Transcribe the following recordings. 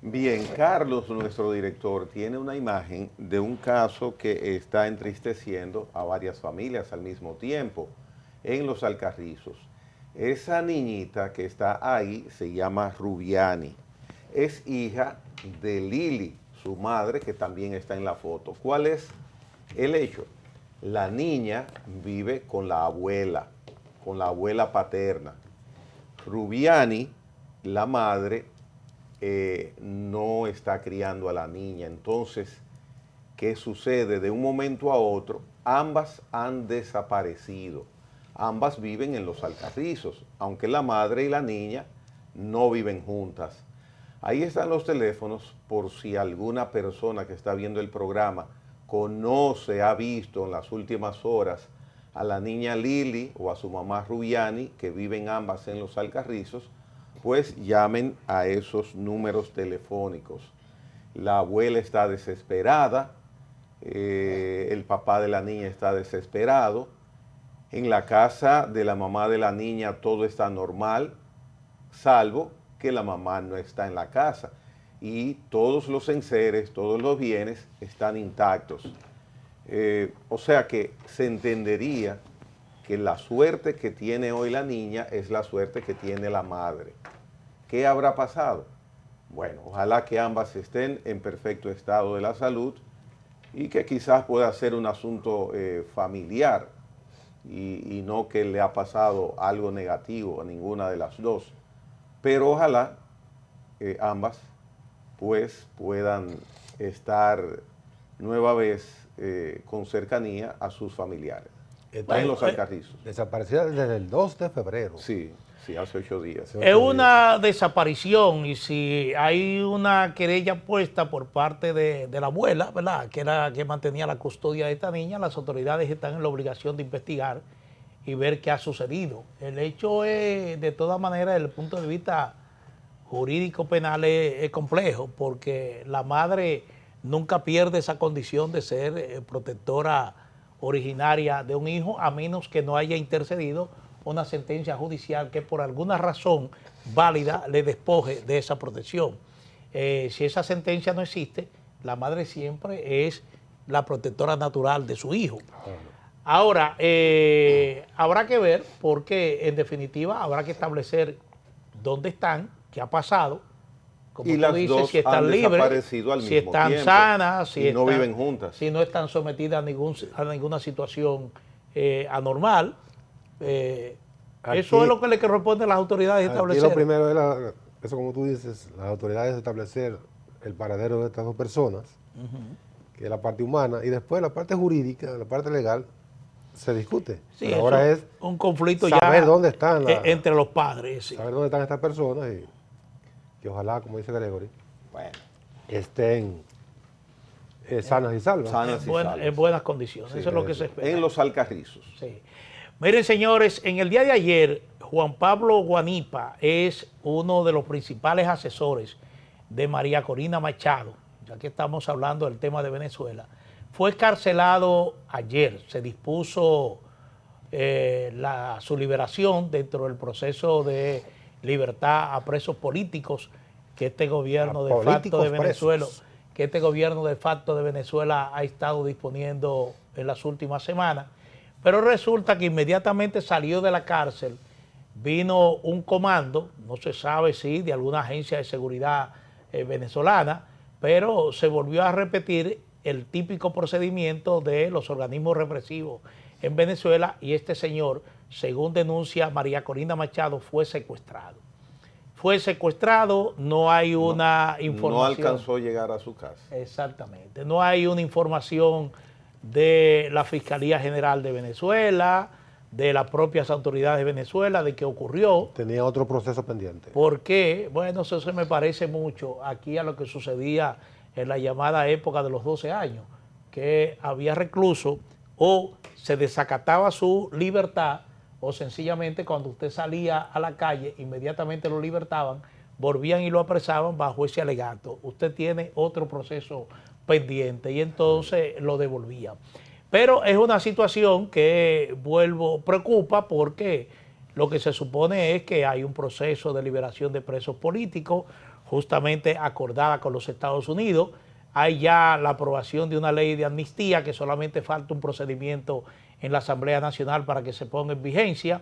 Bien, Carlos, nuestro director, tiene una imagen de un caso que está entristeciendo a varias familias al mismo tiempo en Los Alcarrizos. Esa niñita que está ahí se llama Rubiani. Es hija de Lili, su madre, que también está en la foto. ¿Cuál es el hecho? La niña vive con la abuela paterna. Rubiani, la madre, no está criando a la niña. Entonces, ¿qué sucede? De un momento a otro, ambas han desaparecido. Ambas viven en Los Alcarrizos, aunque la madre y la niña no viven juntas. Ahí están los teléfonos por si alguna persona que está viendo el programa conoce, ha visto en las últimas horas a la niña Lili o a su mamá Rubiani, que viven ambas en Los Alcarrizos, pues llamen a esos números telefónicos. La abuela está desesperada, el papá de la niña está desesperado. En la casa de la mamá de la niña todo está normal, salvo que la mamá no está en la casa. Y todos los enseres, todos los bienes están intactos. O sea que se entendería que la suerte que tiene hoy la niña es la suerte que tiene la madre. ¿Qué habrá pasado? Bueno, ojalá que ambas estén en perfecto estado de la salud y que quizás pueda ser un asunto familiar y no que le ha pasado algo negativo a ninguna de las dos. Pero ojalá ambas pues puedan estar nueva vez con cercanía a sus familiares. Está en Los Alcarrizos. Desaparecida desde el 2 de febrero. Sí, sí, hace 8 días. Es una desaparición y si hay una querella puesta por parte de la abuela, ¿verdad?, que era que mantenía la custodia de esta niña, las autoridades están en la obligación de investigar y ver qué ha sucedido. El hecho es, de todas maneras, desde el punto de vista jurídico penal es complejo, porque la madre nunca pierde esa condición de ser protectora originaria de un hijo, a menos que no haya intercedido una sentencia judicial que por alguna razón válida le despoje de esa protección. Si esa sentencia no existe, la madre siempre es la protectora natural de su hijo. Ahora, habrá que ver, porque en definitiva habrá que establecer dónde están, qué ha pasado, como y tú las dices, dos si están han libres, desaparecido al si mismo están tiempo, sanas, si y no viven juntas. si no están sometidas a ninguna situación anormal. Eso es lo que le corresponde a las autoridades establecer. Lo primero es, eso como tú dices, las autoridades establecer el paradero de estas dos personas, que es la parte humana, y después la parte jurídica, la parte legal, se discute. Sí, pero ahora es un conflicto saber ya dónde están entre los padres. Sí. Saber dónde están estas personas y que ojalá, como dice Gregory, bueno, estén sanas y salvas. En buenas condiciones, sí, eso es lo que se espera. En Los Alcarrizos. Sí. Miren, señores, en el día de ayer, Juan Pablo Guanipa es uno de los principales asesores de María Corina Machado, ya que estamos hablando del tema de Venezuela. Fue escarcelado ayer, se dispuso su liberación dentro del proceso de libertad a presos políticos que este gobierno de facto de Venezuela, ha estado disponiendo en las últimas semanas. Pero resulta que inmediatamente salió de la cárcel, vino un comando, no se sabe si de alguna agencia de seguridad venezolana, pero se volvió a repetir el típico procedimiento de los organismos represivos en Venezuela y este señor, según denuncia María Corina Machado, fue secuestrado. Fue secuestrado, no hay una información. No alcanzó a llegar a su casa. Exactamente, no hay una información de la Fiscalía General de Venezuela, de las propias autoridades de Venezuela, de qué ocurrió. Tenía otro proceso pendiente. Porque, bueno, eso se me parece mucho aquí a lo que sucedía en la llamada época de los 12 años, que había recluso o se desacataba su libertad o sencillamente cuando usted salía a la calle, inmediatamente lo libertaban, volvían y lo apresaban bajo ese alegato. Usted tiene otro proceso pendiente y entonces lo devolvían. Pero es una situación que, preocupa porque lo que se supone es que hay un proceso de liberación de presos políticos. justamente acordada con los Estados Unidos. Hay ya la aprobación de una ley de amnistía que solamente falta un procedimiento en la Asamblea Nacional para que se ponga en vigencia,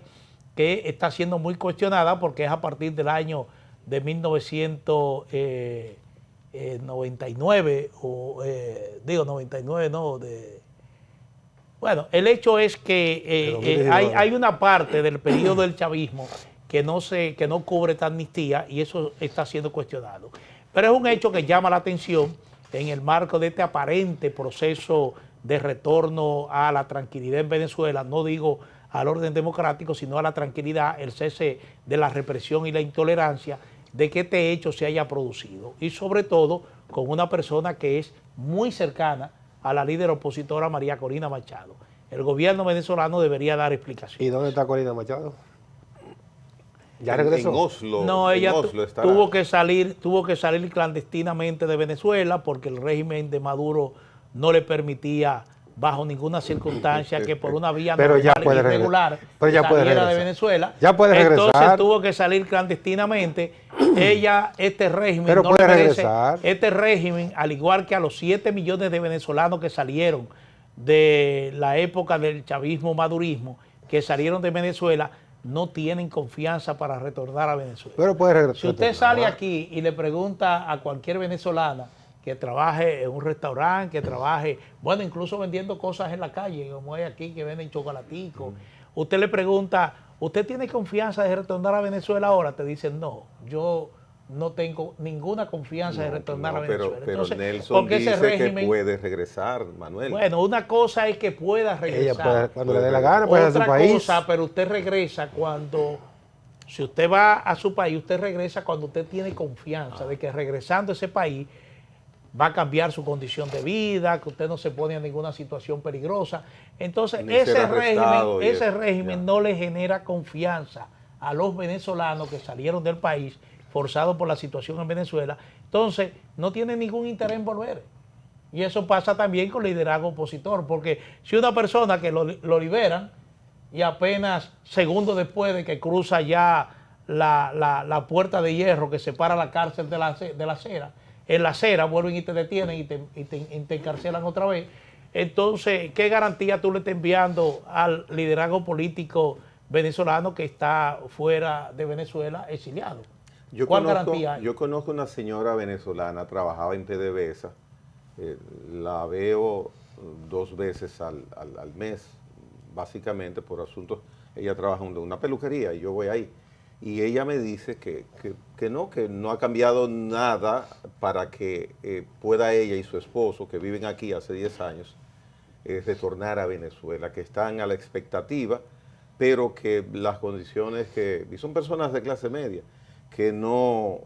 que está siendo muy cuestionada porque es a partir del año de 1999, digo 99, no, bueno, el hecho es que hay una parte del periodo del chavismo que no cubre esta amnistía y eso está siendo cuestionado. Pero es un hecho que llama la atención en el marco de este aparente proceso de retorno a la tranquilidad en Venezuela, no digo al orden democrático, sino a la tranquilidad, el cese de la represión y la intolerancia, de que este hecho se haya producido. Y sobre todo con una persona que es muy cercana a la líder opositora María Corina Machado. El gobierno venezolano debería dar explicaciones. ¿Y dónde está Corina Machado? ¿Ya regresó? En Oslo. No, ella estará. tuvo que salir clandestinamente de Venezuela porque el régimen de Maduro no le permitía bajo ninguna circunstancia que por una vía normal irregular saliera de Venezuela. Ya puede regresar. Entonces tuvo que salir clandestinamente. Este régimen no le merece. Este régimen, al igual que a los 7 millones de venezolanos que salieron de la época del chavismo-madurismo, que salieron de Venezuela, no tienen confianza para retornar a Venezuela. Pero puede regresar. Si usted sale aquí y le pregunta a cualquier venezolana que trabaje en un restaurante, que trabaje, bueno, incluso vendiendo cosas en la calle, como hay aquí que venden chocolaticos, usted le pregunta, ¿usted tiene confianza de retornar a Venezuela ahora? Te dicen, no, yo no tengo ninguna confianza de retornar a Venezuela. Pero entonces, Nelson dice que puede regresar, Manuel. Bueno, una cosa es que pueda regresar. Ella cuando le dé la gana, puede ir a su país. Otra cosa, pero usted regresa cuando, si usted va a su país, usted regresa cuando usted tiene confianza de que regresando a ese país va a cambiar su condición de vida, que usted no se pone en ninguna situación peligrosa. Entonces, ese régimen no le genera confianza a los venezolanos que salieron del país forzados por la situación en Venezuela. Entonces, no tiene ningún interés en volver. Y eso pasa también con el liderazgo opositor, porque si una persona que lo liberan y apenas segundos después de que cruza ya la puerta de hierro que separa la cárcel de la acera, en la acera vuelven y te detienen y te encarcelan otra vez. Entonces, ¿qué garantía tú le estás enviando al liderazgo político venezolano que está fuera de Venezuela exiliado? ¿Cuál garantía hay? Yo conozco una señora venezolana, trabajaba en PDVSA, la veo 2 veces al mes, básicamente por asuntos, ella trabaja en una peluquería y yo voy ahí. Y ella me dice que no ha cambiado nada para que pueda ella y su esposo, que viven aquí hace 10 años, retornar a Venezuela, que están a la expectativa, pero que las condiciones y son personas de clase media, que no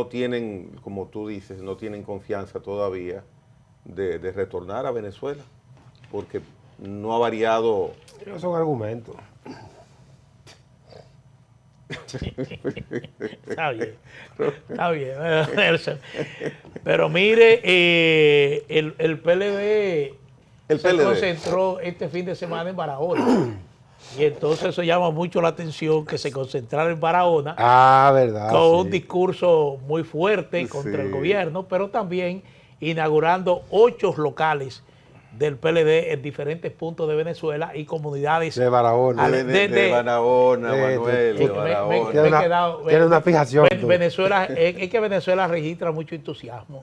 tienen, como tú dices, no tienen confianza todavía de retornar a Venezuela, porque no ha variado. Esos son argumentos. Está bien, Nelson. Pero mire, el PLD se concentró este fin de semana en Barahona. Y entonces eso llama mucho la atención que se concentrara en Barahona ¿verdad? Con un discurso muy fuerte contra el gobierno, pero también inaugurando 8 locales del PLD en diferentes puntos de Venezuela y comunidades de Barahona. De Barahona, Manuel, de Barahona. Tiene una fijación. Venezuela, es que Venezuela registra mucho entusiasmo.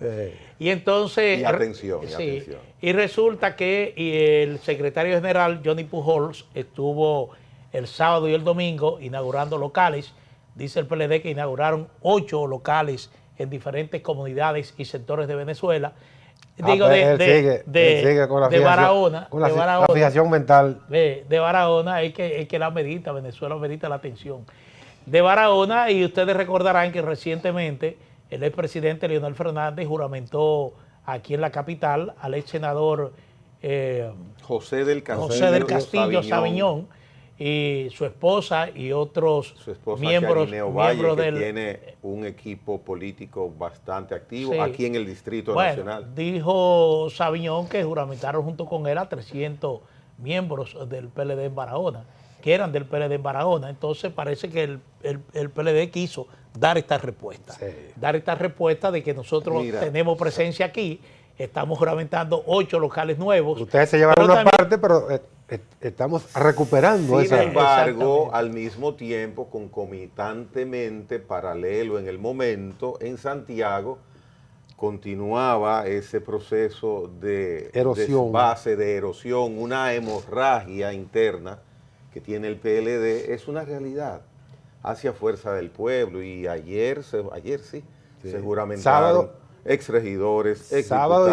Y entonces... Y atención. Y resulta que el secretario general, Johnny Pujols, estuvo el sábado y el domingo inaugurando locales. Dice el PLD que inauguraron 8 locales en diferentes comunidades y sectores de Venezuela. Digo, de Barahona. Con la fijación mental. De Barahona es que la medita, Venezuela medita la atención. De Barahona, y ustedes recordarán que recientemente el expresidente Leonel Fernández juramentó aquí en la capital al ex senador José del Castillo Sabiñón y su esposa y otros miembros que tiene un equipo político bastante activo aquí en el Distrito Nacional. Dijo Sabiñón que juramentaron junto con él a 300 miembros del PLD en Barahona. que eran del PLD en Barahona. Entonces parece que el PLD quiso dar esta respuesta. Sí. Dar esta respuesta de que nosotros tenemos presencia aquí, estamos juramentando 8 locales nuevos. Ustedes se llevaron una parte, pero estamos recuperando Sin esa. embargo, al mismo tiempo, concomitantemente, paralelo en el momento, en Santiago, continuaba ese proceso de erosión, desbase, de erosión, una hemorragia interna que tiene el PLD, es una realidad hacia Fuerza del Pueblo. Y ayer sí. Se juramentaron exregidores, sábado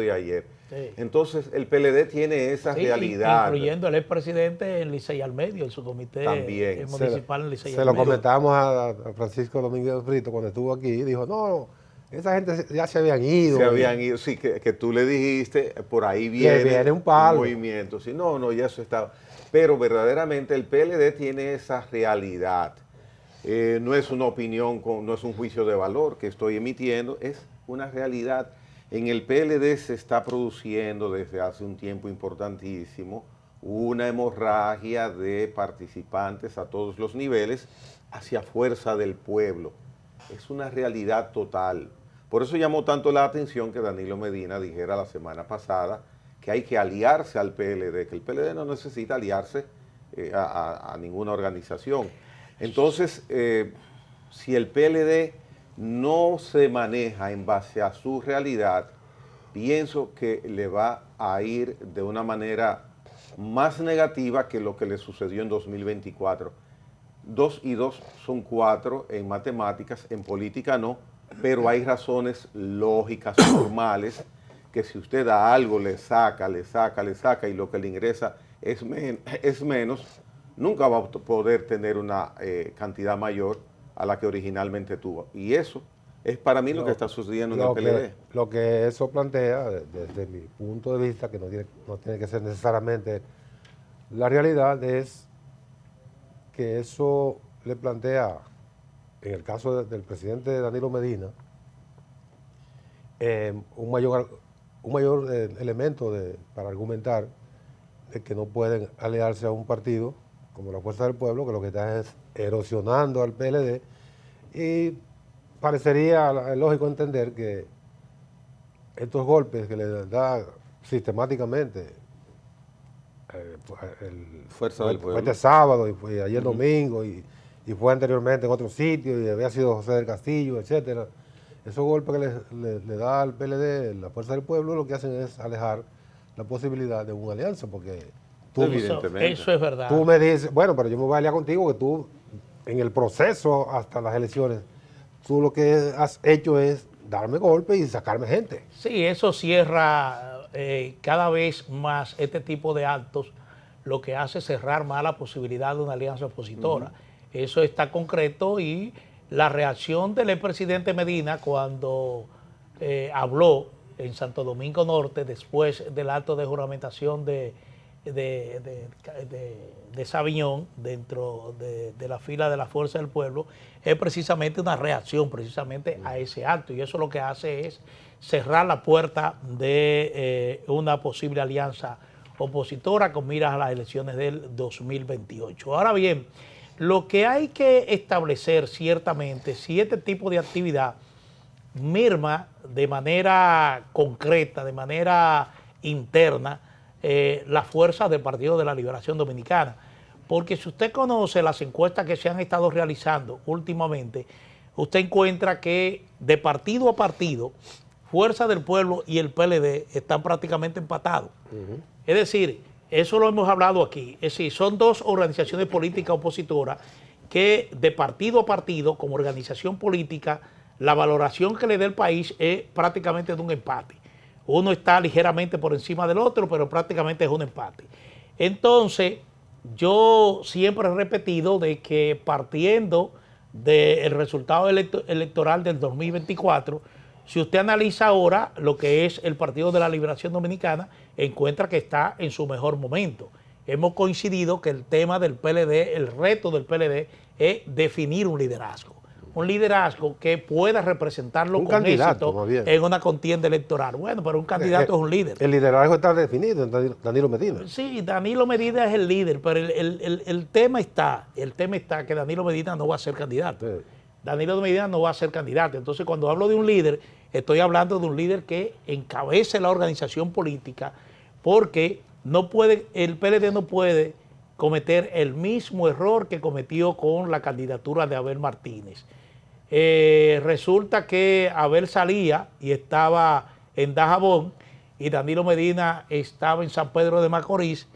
y ayer. Sí. Entonces, el PLD tiene esa realidad. Incluyendo el expresidente en Licey al Medio, en su comité también municipal en Licey al Medio. Se lo comentábamos a Francisco Domínguez Brito cuando estuvo aquí, y dijo, no, esa gente ya se habían ido. Se habían ido, sí, que tú le dijiste, por ahí viene un palo. Movimiento. Sí, no, ya eso está. Pero verdaderamente el PLD tiene esa realidad. No es una opinión, no es un juicio de valor que estoy emitiendo, es una realidad. En el PLD se está produciendo desde hace un tiempo importantísimo una hemorragia de participantes a todos los niveles hacia Fuerza del Pueblo. Es una realidad total. Por eso llamó tanto la atención que Danilo Medina dijera la semana pasada que hay que aliarse al PLD, que el PLD no necesita aliarse a ninguna organización. Entonces, si el PLD no se maneja en base a su realidad, pienso que le va a ir de una manera más negativa que lo que le sucedió en 2024. 2 y 2 son 4 en matemáticas, en política no, pero hay razones lógicas, normales, que si usted a algo le saca y lo que le ingresa es menos, nunca va a poder tener una cantidad mayor a la que originalmente tuvo. Y eso es para mí lo que está sucediendo en el PLD. Lo que eso plantea, desde mi punto de vista, que no tiene que ser necesariamente la realidad, es que eso le plantea, en el caso del presidente Danilo Medina, un mayor elemento para argumentar de que no pueden aliarse a un partido como la Fuerza del Pueblo, que lo que está es erosionando al PLD, y parecería lógico entender que estos golpes que le da sistemáticamente Fuerza del Pueblo, este sábado y ayer domingo y fue anteriormente en otro sitio y había sido José del Castillo, etcétera, esos golpes que le da al PLD, la Fuerza del Pueblo, lo que hacen es alejar la posibilidad de una alianza, porque eso es verdad. Tú me dices, bueno, pero yo me voy a aliar contigo, que tú, en el proceso hasta las elecciones, tú lo que has hecho es darme golpes y sacarme gente. Sí, eso cierra cada vez más este tipo de actos, lo que hace cerrar más la posibilidad de una alianza opositora. Eso está concreto, y la reacción del expresidente Medina cuando habló en Santo Domingo Norte después del acto de juramentación de Sabiñón dentro de la fila de la Fuerza del Pueblo, es precisamente una reacción a ese acto, y eso lo que hace es cerrar la puerta de una posible alianza opositora con miras a las elecciones del 2028. Ahora bien, lo que hay que establecer ciertamente, si este tipo de actividad merma de manera concreta, de manera interna, las fuerzas del Partido de la Liberación Dominicana. Porque si usted conoce las encuestas que se han estado realizando últimamente, usted encuentra que de partido a partido, Fuerza del Pueblo y el PLD están prácticamente empatados. Es decir, eso lo hemos hablado aquí, es decir, son dos organizaciones políticas opositoras que de partido a partido, como organización política, la valoración que le dé el país es prácticamente de un empate. Uno está ligeramente por encima del otro, pero prácticamente es un empate. Entonces, yo siempre he repetido de que partiendo del resultado electoral del 2024, si usted analiza ahora lo que es el Partido de la Liberación Dominicana, encuentra que está en su mejor momento. Hemos coincidido que el tema del PLD, el reto del PLD, es definir un liderazgo un liderazgo que pueda representarlo Un con candidato, éxito más bien. en una contienda electoral. Bueno, pero un candidato es un líder. El liderazgo está definido en Danilo Medina. Sí, Danilo Medina es el líder, pero el tema está que Danilo Medina no va a ser candidato. Sí. Danilo Medina no va a ser candidato. Entonces, cuando hablo de un líder, estoy hablando de un líder que encabece la organización política, porque el PLD no puede cometer el mismo error que cometió con la candidatura de Abel Martínez. Resulta que Abel salía y estaba en Dajabón y Danilo Medina estaba en San Pedro de Macorís,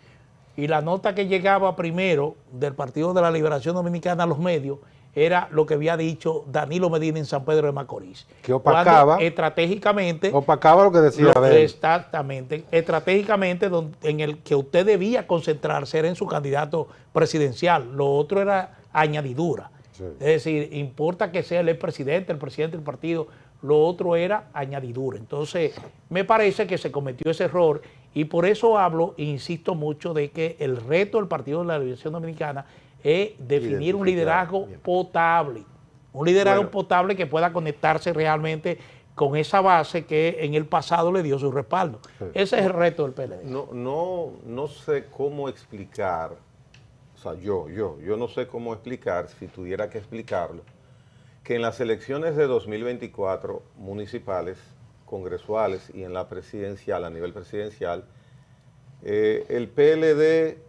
y la nota que llegaba primero del Partido de la Liberación Dominicana a los medios era lo que había dicho Danilo Medina en San Pedro de Macorís. Que opacaba, Cuando estratégicamente, opacaba lo que decía Abel. exactamente, estratégicamente en el que usted debía concentrarse era en su candidato presidencial, lo otro era añadidura. Sí. Es decir, importa que sea el presidente del partido, lo otro era añadidura. Entonces, me parece que se cometió ese error y por eso hablo e insisto mucho de que el reto del Partido de la Liberación Dominicana es definir un liderazgo potable, potable que pueda conectarse realmente con esa base que en el pasado le dio su respaldo. Sí. Ese es el reto del PLD. No sé cómo explicar, o sea, yo no sé cómo explicar, si tuviera que explicarlo, que en las elecciones de 2024 municipales, congresuales y en la presidencial, a nivel presidencial, el PLD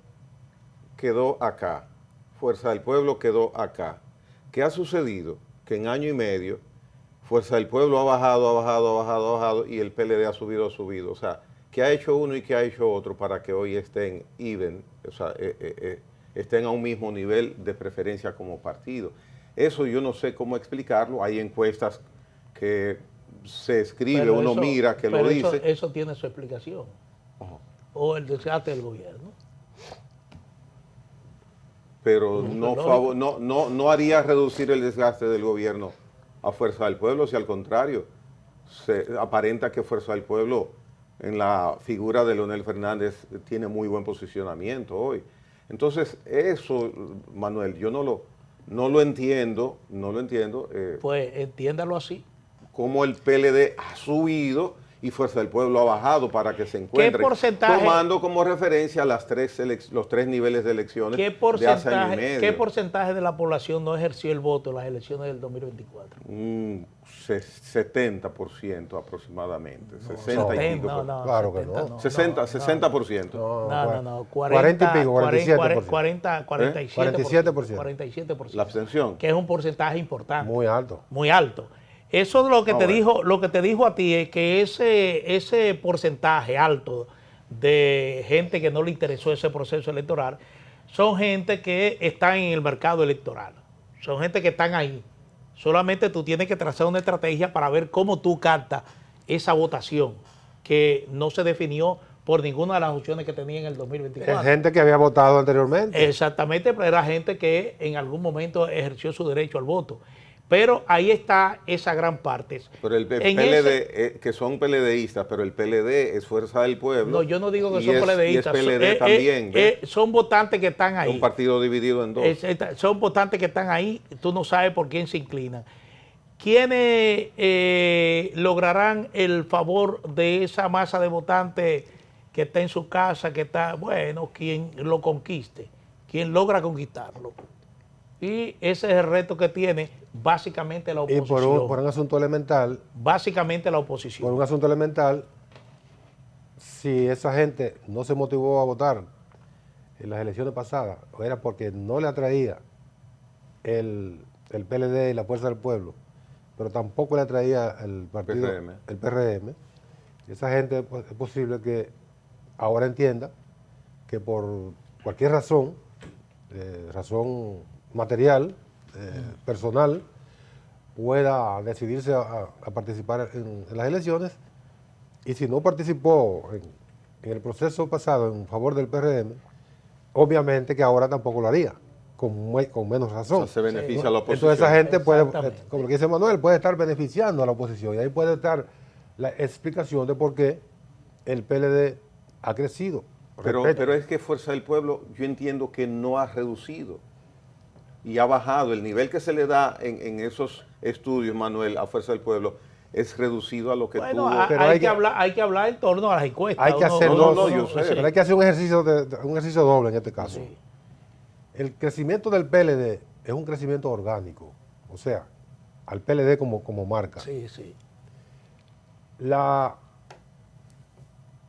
quedó acá, Fuerza del Pueblo quedó acá. ¿Qué ha sucedido? Que en año y medio Fuerza del Pueblo ha bajado y el PLD ha subido. O sea, ¿qué ha hecho uno y qué ha hecho otro para que hoy estén even, o sea, estén a un mismo nivel de preferencia como partido? Eso yo no sé cómo explicarlo. Hay encuestas que se escribe, pero uno eso, mira que lo dice. Eso tiene su explicación. O el desgaste del gobierno. Pero no haría reducir el desgaste del gobierno a Fuerza del Pueblo, si al contrario, se aparenta que Fuerza del Pueblo en la figura de Leonel Fernández tiene muy buen posicionamiento hoy. Entonces, eso, Manuel, yo no lo entiendo. Pues entiéndalo así. Cómo el PLD ha subido y Fuerza del Pueblo ha bajado para que se encuentre, tomando como referencia los tres niveles de elecciones de hace año y medio. ¿Qué porcentaje de la población no ejerció el voto en las elecciones del 2024? 70% aproximadamente. 60 y pico. Claro que no. 60%. No. 40 y pico, 47%. 47%. La abstención. Que es un porcentaje importante. Muy alto. Muy alto. Eso lo que te dijo a ti es que ese porcentaje alto de gente que no le interesó ese proceso electoral son gente que están en el mercado electoral. Son gente que están ahí. Solamente tú tienes que trazar una estrategia para ver cómo tú captas esa votación que no se definió por ninguna de las opciones que tenía en el 2024. Es gente que había votado anteriormente. Exactamente, pero era gente que en algún momento ejerció su derecho al voto. Pero ahí está esa gran parte. Pero el PLD, que son PLDistas, pero el PLD es Fuerza del Pueblo. No, yo no digo que son PLDistas. Y es PLD también. Son votantes que están ahí. Un partido dividido en dos. Son votantes que están ahí, tú no sabes por quién se inclinan. ¿Quiénes lograrán el favor de esa masa de votantes que está en su casa, que está, bueno, quien lo conquiste, quien logra conquistarlo? Y ese es el reto que tiene básicamente la oposición. Y por un asunto elemental. Básicamente la oposición. Por un asunto elemental, si esa gente no se motivó a votar en las elecciones pasadas, era porque no le atraía el PLD y la Fuerza del Pueblo, pero tampoco le atraía el partido, el PRM. Esa gente es posible que ahora entienda que por cualquier razón material, personal, pueda decidirse a participar en las elecciones, y si no participó en el proceso pasado en favor del PRM, obviamente que ahora tampoco lo haría, con menos razón. O sea, se beneficia a la oposición. Entonces esa gente puede, como lo que dice Manuel, puede estar beneficiando a la oposición, y ahí puede estar la explicación de por qué el PLD ha crecido. Pero es que Fuerza del Pueblo, yo entiendo que no ha reducido. y ha bajado. El nivel que se le da en esos estudios, Manuel, a Fuerza del Pueblo, es reducido a lo que bueno, tuvo. Pero hay que hablar en torno a las encuestas. Hay que hacer dos, yo sé. pero hay que hacer un ejercicio doble en este caso. Sí. El crecimiento del PLD es un crecimiento orgánico, o sea, al PLD como marca. Sí, sí.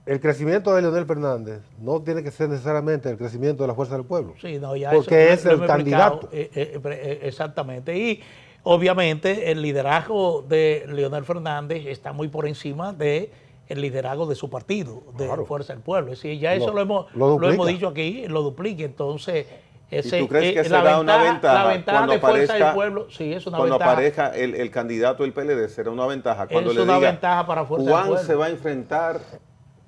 El crecimiento de Leonel Fernández no tiene que ser necesariamente el crecimiento de la Fuerza del Pueblo. Sí, no, ya porque eso es lo el hemos explicado, candidato. Exactamente. Y obviamente el liderazgo de Leonel Fernández está muy por encima del liderazgo de su partido, de Claro. Fuerza del Pueblo. Es decir, ya eso lo hemos duplica. dicho aquí, lo duplica. Entonces, ¿Y tú crees que se la da una ventaja la ventaja cuando de Fuerza aparezca, del Pueblo, sí, es una cuando ventaja. aparezca el candidato del PLD? Será una ventaja cuando Es le una diga, ventaja para Fuerza del Juan Pueblo. se va a enfrentar,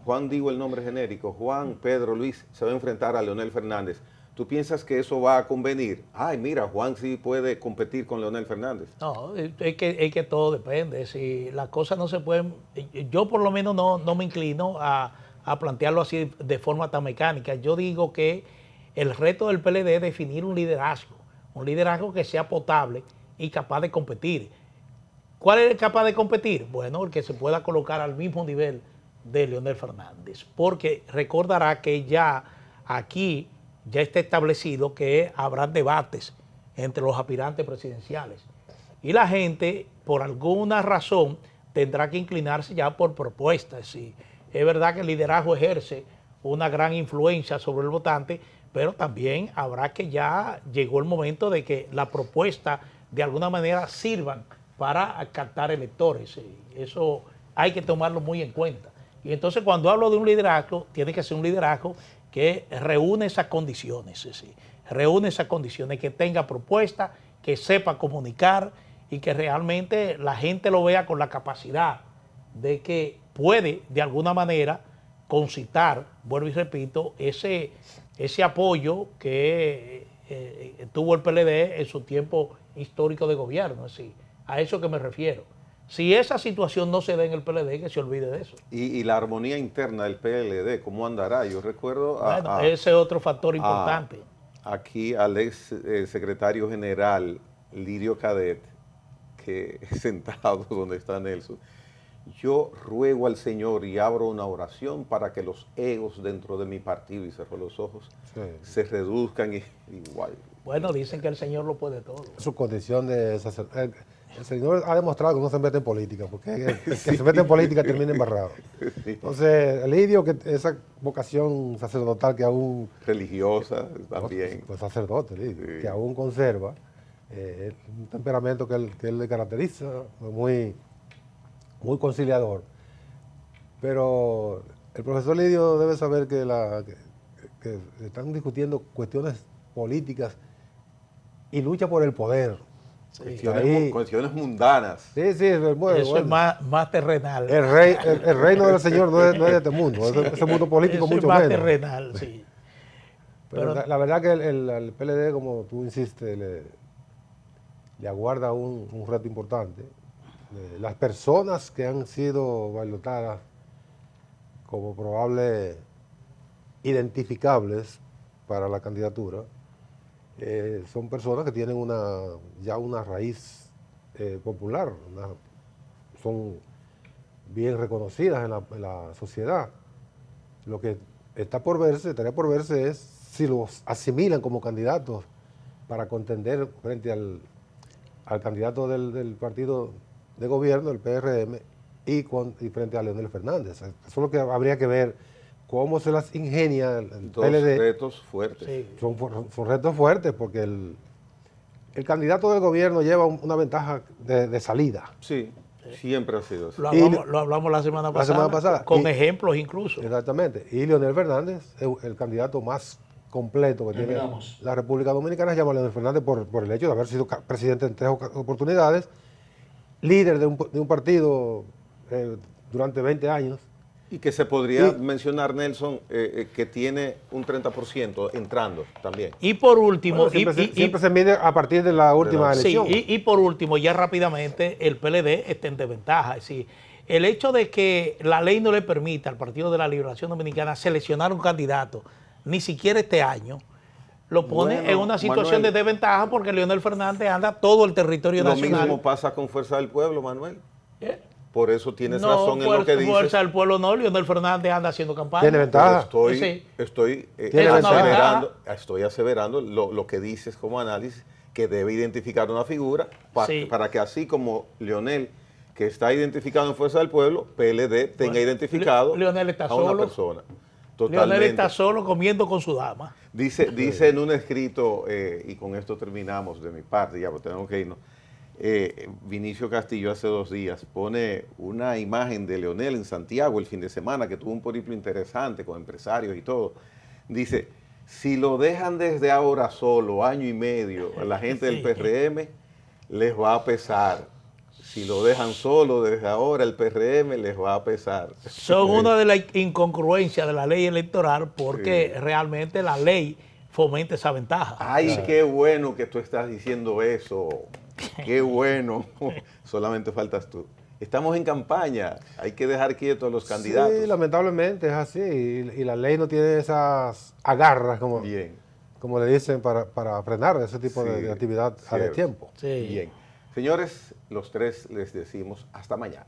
Juan digo el nombre genérico, Juan, Pedro, Luis, se va a enfrentar a Leonel Fernández. ¿Tú piensas que eso va a convenir? Ay, mira, Juan sí puede competir con Leonel Fernández. No, es que todo depende. Si las cosas no se pueden, yo por lo menos no me inclino a plantearlo así de forma tan mecánica. Yo digo que el reto del PLD es definir un liderazgo que sea potable y capaz de competir. ¿Cuál es capaz de competir? Bueno, el que se pueda colocar al mismo nivel de Leonel Fernández, porque recordará que ya aquí ya está establecido que habrá debates entre los aspirantes presidenciales y la gente por alguna razón tendrá que inclinarse ya por propuestas. Sí, es verdad que el liderazgo ejerce una gran influencia sobre el votante, pero también habrá que ya llegó el momento de que la propuesta de alguna manera sirvan para captar electores. Sí, eso hay que tomarlo muy en cuenta. Y entonces cuando hablo de un liderazgo, tiene que ser un liderazgo que reúne esas condiciones, sí, reúne esas condiciones, que tenga propuesta, que sepa comunicar y que realmente la gente lo vea con la capacidad de que puede de alguna manera concitar, vuelvo y repito, ese apoyo que tuvo el PLD en su tiempo histórico de gobierno, así, a eso que me refiero. Si esa situación no se da en el PLD, que se olvide de eso. Y la armonía interna del PLD, ¿cómo andará? Yo recuerdo Bueno, ese es otro factor importante. Aquí al ex secretario general Lirio Cadet, que sentado donde está Nelson, yo ruego al Señor y abro una oración para que los egos dentro de mi partido, y cerró los ojos, se reduzcan igual. Bueno, dicen que el Señor lo puede todo. Su condición de sacerdote. El Señor ha demostrado que no se mete en política, porque el que se mete en política termina embarrado. Sí. Entonces, Lidio, que esa vocación sacerdotal que aún... Religiosa también. Pues sacerdote, Lidio, Sí. que aún conserva un temperamento que él le caracteriza, muy conciliador. Pero el profesor Lidio debe saber que están discutiendo cuestiones políticas y lucha por el poder. Cuestiones mundanas. Sí, Eso es más terrenal. El reino del Señor no es de este mundo, ese mundo político Eso mucho es más menos. terrenal, sí. Pero la verdad que el PLD, como tú insistes, le aguarda un reto importante. Las personas que han sido ballotadas como probables identificables para la candidatura, son personas que tienen ya una raíz popular, son bien reconocidas en la sociedad. Lo que estaría por verse es si los asimilan como candidatos para contender frente al candidato del partido de gobierno, el PRM, y frente a Leonel Fernández. Eso es lo que habría que ver, cómo se las ingenia el Dos PLD. retos fuertes. Sí. Son retos fuertes porque el candidato del gobierno lleva una ventaja de salida. Sí, siempre ha sido así. Lo hablamos la semana pasada. Con ejemplos incluso. Exactamente. Y Leonel Fernández es el candidato más completo que tiene la República Dominicana. Se llama Leonel Fernández por el hecho de haber sido presidente en 3 oportunidades, líder de un partido durante 20 años. Y que se podría mencionar, Nelson, que tiene un 30% entrando también. Y por último... Bueno, siempre se mide a partir de la última elección. Sí, y por último, ya rápidamente, el PLD está en desventaja. Es decir, el hecho de que la ley no le permita al Partido de la Liberación Dominicana seleccionar un candidato, ni siquiera este año, lo pone Bueno, en una situación Manuel, de desventaja porque Leonel Fernández anda todo el territorio lo nacional. mismo pasa con Fuerza del Pueblo, Manuel. ¿Eh? Por eso tienes No, razón en lo que dices. Fuerza del Pueblo no, Leonel Fernández anda haciendo campaña. Tiene ventaja. Pero Sí. Tiene estoy aseverando lo que dices como análisis, que debe identificar una figura Sí. para que así como Leonel, que está identificado en Fuerza del Pueblo, PLD tenga Bueno, identificado Leonel está a una solo. persona. Leonel Totalmente. está solo comiendo con su dama. Dice en un escrito, y con esto terminamos de mi parte, ya porque tenemos que irnos, Vinicio Castillo hace 2 días pone una imagen de Leonel en Santiago el fin de semana, que tuvo un periplo interesante con empresarios y todo. Dice, si lo dejan desde ahora solo, año y medio, a la gente del Sí. PRM les va a pesar. Si lo dejan solo desde ahora, el PRM les va a pesar. Son una de las incongruencias de la ley electoral porque realmente la ley fomenta esa ventaja. Ay, qué bueno que tú estás diciendo eso. Qué bueno. Solamente faltas tú. Estamos en campaña. Hay que dejar quietos a los candidatos. Sí, lamentablemente es así. Y la ley no tiene esas agarras, como, Bien. como le dicen, para frenar ese tipo Sí, de actividad a cierto. tiempo. Sí. Bien. Señores, los tres les decimos hasta mañana.